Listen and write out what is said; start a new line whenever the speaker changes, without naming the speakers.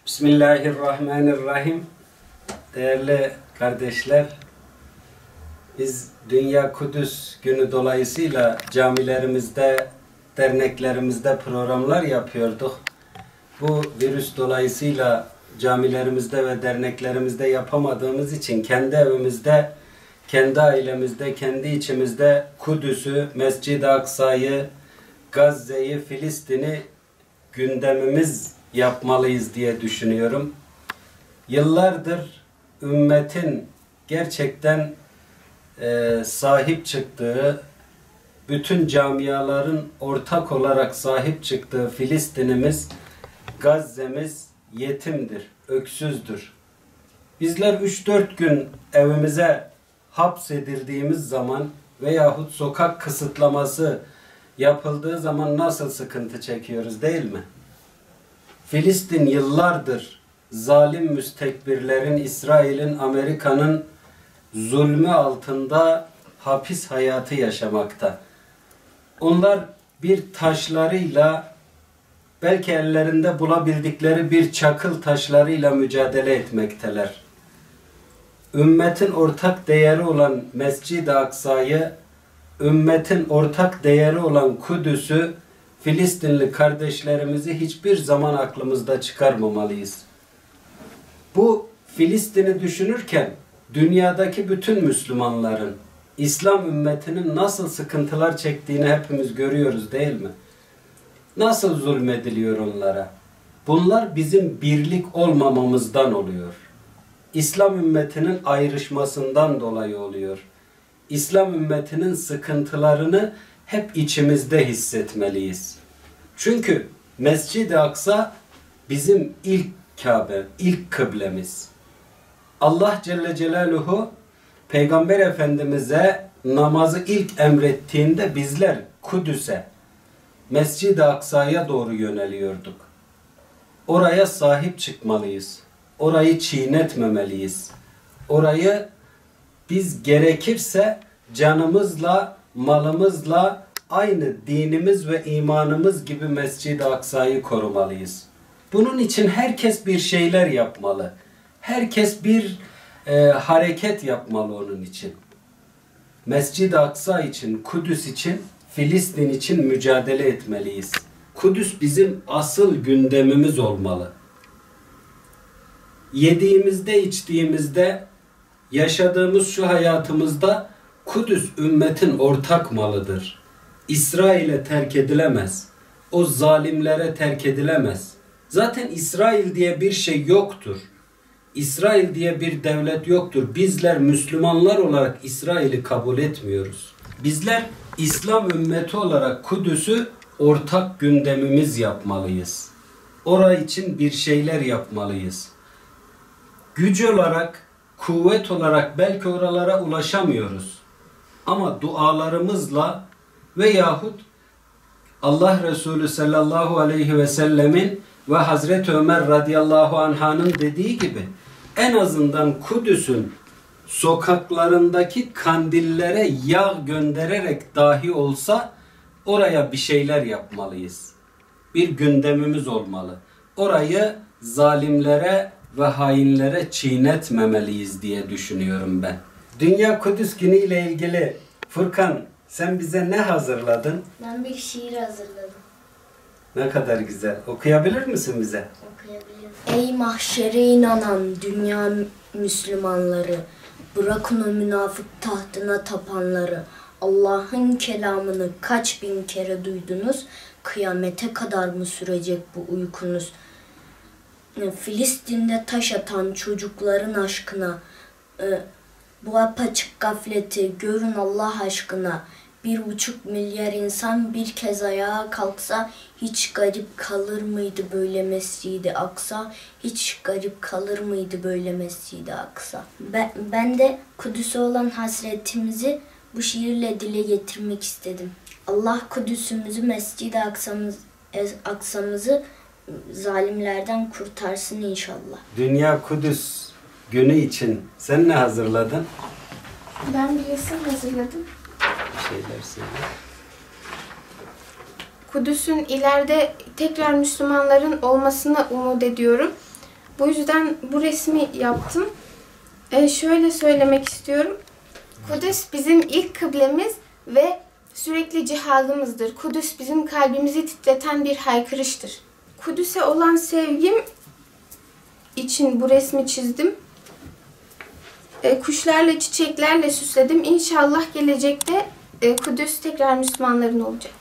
Bismillahirrahmanirrahim. Değerli kardeşler, biz Dünya Kudüs Günü dolayısıyla camilerimizde, derneklerimizde programlar yapıyorduk. Bu virüs dolayısıyla camilerimizde ve derneklerimizde yapamadığımız için kendi evimizde, kendi ailemizde, kendi içimizde Kudüs'ü, Mescid-i Aksa'yı, Gazze'yi, Filistin'i gündemimiz yapmalıyız diye düşünüyorum. Yıllardır ümmetin gerçekten sahip çıktığı, bütün camiaların ortak olarak sahip çıktığı Filistin'imiz, Gazze'miz yetimdir, öksüzdür. Bizler 3-4 gün evimize hapsedildiğimiz zaman veyahut sokak kısıtlaması yapıldığı zaman nasıl sıkıntı çekiyoruz değil mi? Filistin yıllardır zalim müstekbirlerin, İsrail'in, Amerika'nın zulmü altında hapis hayatı yaşamakta. Onlar bir taşlarıyla, belki ellerinde bulabildikleri bir çakıl taşlarıyla mücadele etmekteler. Ümmetin ortak değeri olan Mescid-i Aksa'yı, ümmetin ortak değeri olan Kudüs'ü, Filistinli kardeşlerimizi hiçbir zaman aklımızda çıkarmamalıyız. Bu Filistin'i düşünürken dünyadaki bütün Müslümanların, İslam ümmetinin nasıl sıkıntılar çektiğini hepimiz görüyoruz değil mi? Nasıl zulmediliyor onlara? Bunlar bizim birlik olmamamızdan oluyor. İslam ümmetinin ayrışmasından dolayı oluyor. İslam ümmetinin sıkıntılarını hep içimizde hissetmeliyiz. Çünkü Mescid-i Aksa bizim ilk Kabe, ilk kıblemiz. Allah Celle Celaluhu Peygamber Efendimiz'e namazı ilk emrettiğinde bizler Kudüs'e, Mescid-i Aksa'ya doğru yöneliyorduk. Oraya sahip çıkmalıyız. Orayı çiğnetmemeliyiz. Orayı biz gerekirse canımızla, malımızla aynı dinimiz ve imanımız gibi Mescid-i Aksa'yı korumalıyız. Bunun için herkes bir şeyler yapmalı. Herkes bir hareket yapmalı onun için. Mescid-i Aksa için, Kudüs için, Filistin için mücadele etmeliyiz. Kudüs bizim asıl gündemimiz olmalı. Yediğimizde, içtiğimizde, yaşadığımız şu hayatımızda Kudüs ümmetin ortak malıdır. İsrail'e terk edilemez. O zalimlere terk edilemez. Zaten İsrail diye bir şey yoktur. İsrail diye bir devlet yoktur. Bizler Müslümanlar olarak İsrail'i kabul etmiyoruz. Bizler İslam ümmeti olarak Kudüs'ü ortak gündemimiz yapmalıyız. Orası için bir şeyler yapmalıyız. Güç olarak, kuvvet olarak belki oralara ulaşamıyoruz. Ama dualarımızla veyahut Allah Resulü sallallahu aleyhi ve sellemin ve Hazreti Ömer radıyallahu anh'ın dediği gibi en azından Kudüs'ün sokaklarındaki kandillere yağ göndererek dahi olsa oraya bir şeyler yapmalıyız. Bir gündemimiz olmalı. Orayı zalimlere ve hainlere çiğnetmemeliyiz diye düşünüyorum ben. Dünya Kudüs Günü ile ilgili Furkan, sen bize ne hazırladın?
Ben bir şiir hazırladım.
Ne kadar güzel. Okuyabilir misin bize?
Okuyabilirim. Ey mahşere inanan dünya Müslümanları, bırakın o münafık tahtına tapanları. Allah'ın kelamını kaç bin kere duydunuz? Kıyamete kadar mı sürecek bu uykunuz? Filistin'de taş atan çocukların aşkına, bu apaçık gafleti görün Allah aşkına. 1,5 milyar insan bir kez ayağa kalksa hiç garip kalır mıydı böyle Mescid-i Aksa? Hiç garip kalır mıydı böyle Mescid-i Aksa? Ben de Kudüs'e olan hasretimizi bu şiirle dile getirmek istedim. Allah Kudüs'ümüzü, Mescid-i Aksa'mızı zalimlerden kurtarsın inşallah.
Dünya Kudüs Günü için sen ne hazırladın?
Ben bir resim hazırladım.
Bir şeyler söyle.
Kudüs'ün ileride tekrar Müslümanların olmasını umut ediyorum. Bu yüzden bu resmi yaptım. Şöyle söylemek istiyorum. Kudüs bizim ilk kıblemiz ve sürekli cihadımızdır. Kudüs bizim kalbimizi titreten bir haykırıştır. Kudüs'e olan sevgim için bu resmi çizdim. Kuşlarla, çiçeklerle süsledim. İnşallah gelecekte Kudüs tekrar Müslümanların olacak.